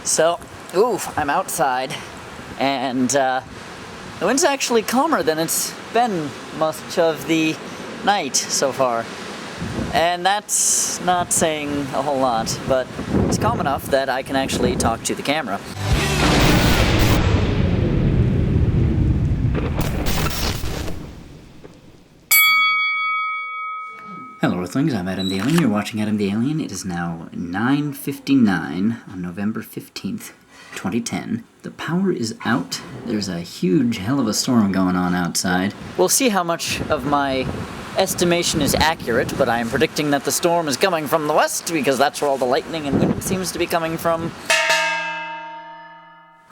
So, I'm outside, and the wind's actually calmer than it's been much of the night so far. And that's not saying a whole lot, but it's calm enough that I can actually talk to the camera. Hello Earthlings, I'm Adam the Alien. You're watching Adam the Alien. It is now 9:59 on November 15th, 2010. The power is out. There's a huge hell of a storm going on outside. We'll see how much of my estimation is accurate, but I am predicting that the storm is coming from the west because that's where all the lightning and wind seems to be coming from.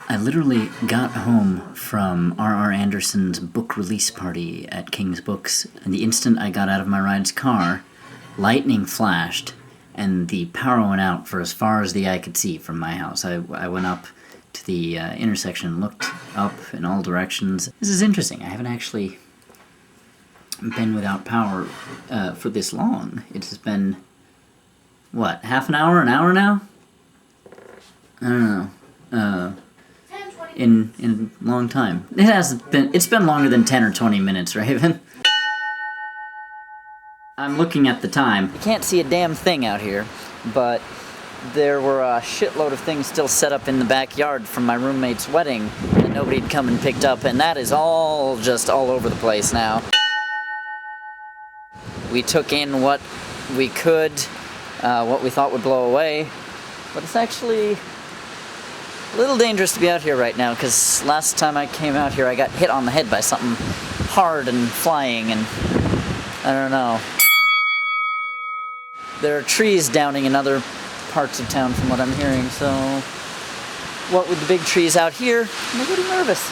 I literally got home from R.R. Anderson's book release party at King's Books, and the instant I got out of my ride's car, lightning flashed, and the power went out for as far as the eye could see from my house. I went up to the intersection and looked up in all directions. This is interesting. I haven't actually been without power for this long. It has been, what, half an hour now? I don't know. In a long time. It's been longer than 10 or 20 minutes, Raven. I'm looking at the time. I can't see a damn thing out here, but there were a shitload of things still set up in the backyard from my roommate's wedding that nobody'd come and picked up, and that is all just all over the place now. We took in what we could, what we thought would blow away, but it's actually a little dangerous to be out here right now, because last time I came out here I got hit on the head by something hard and flying, and I don't know. There are trees downing in other parts of town from what I'm hearing, so what with the big trees out here, I'm a little nervous.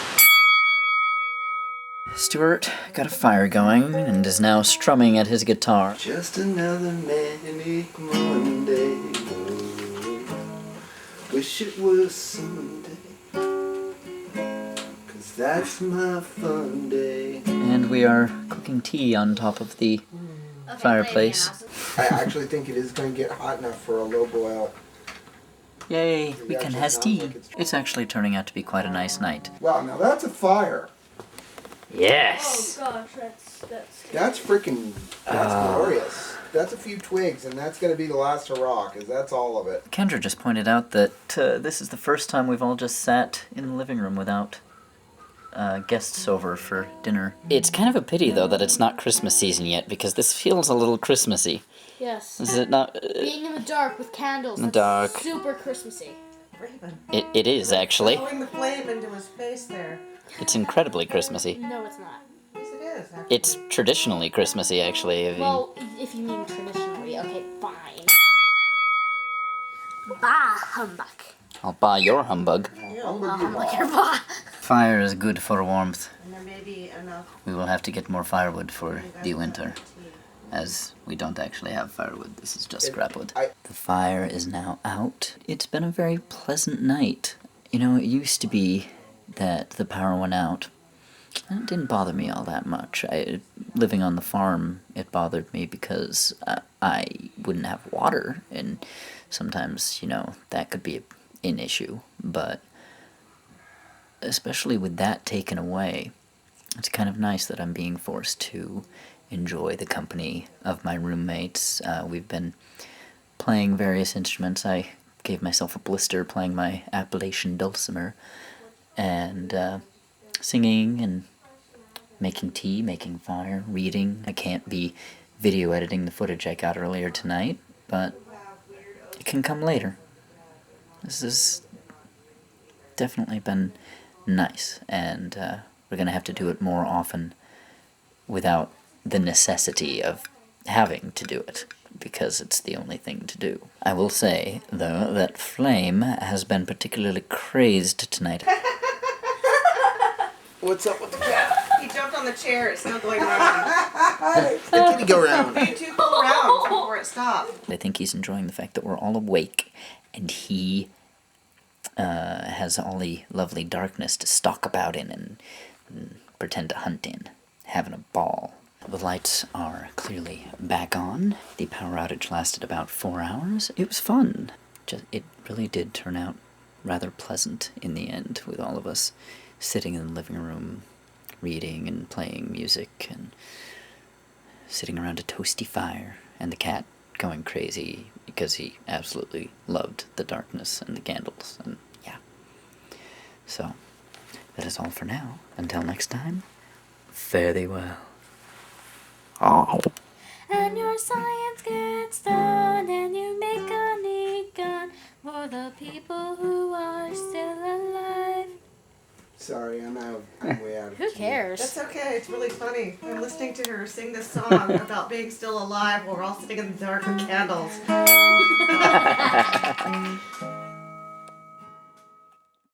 Stuart got a fire going and is now strumming at his guitar. Just another manic Monday. Wish it was Sunday, 'cause that's my fun day. And we are cooking tea on top of the fireplace. I actually think it is going to get hot enough for a low boil. Yay, we can has tea. It's actually turning out to be quite a nice night. Wow, now that's a fire. Yes! Oh gosh, that's freaking, that's glorious. That's a few twigs, and that's going to be the last hurrah, because that's all of it. Kendra just pointed out that this is the first time we've all just sat in the living room without guests over for dinner. It's kind of a pity, though, that it's not Christmas season yet, because this feels a little Christmassy. Yes. Is it not? Being in the dark with candles. In the dark. Super Christmassy. It is, actually. Throwing the flame into his face there. It's incredibly Christmassy. No, it's not. Yes, it is. Actually. It's traditionally Christmassy, actually. Well, if you mean traditionally, okay, fine. Bah, humbug. I'll buy your humbug. Humbug your bah. Fire is good for warmth. And there may be enough. We will have to get more firewood for the winter, as we don't actually have firewood. This is just scrapwood. The fire is now out. It's been a very pleasant night. You know, it used to be that the power went out. It didn't bother me all that much. Living on the farm, it bothered me because I wouldn't have water, and sometimes, you know, that could be an issue. But especially with that taken away, it's kind of nice that I'm being forced to enjoy the company of my roommates. We've been playing various instruments. I gave myself a blister playing my Appalachian dulcimer, and singing and making tea, making fire, reading. I can't be video editing the footage I got earlier tonight, but it can come later. This has definitely been nice, and we're going to have to do it more often without the necessity of having to do it, because it's the only thing to do. I will say, though, that Flame has been particularly crazed tonight. What's up with the cat? He jumped on the chair. It's still going round. The kitty go round. You two go round before it stopped. I think he's enjoying the fact that we're all awake, and he has all the lovely darkness to stalk about in and pretend to hunt in, having a ball. The lights are clearly back on. The power outage lasted about 4 hours. It was fun. It really did turn out rather pleasant in the end, with all of us sitting in the living room, reading and playing music, and sitting around a toasty fire, and the cat going crazy because he absolutely loved the darkness and the candles, and yeah. So, that is all for now. Until next time, fare thee well. Oh. And your science gets done, and you make a neat gun for the people who are still alive. Sorry, I'm way out of Who key. cares? That's okay. It's really funny. I'm listening to her sing this song about being still alive while we're all sitting in the dark with candles.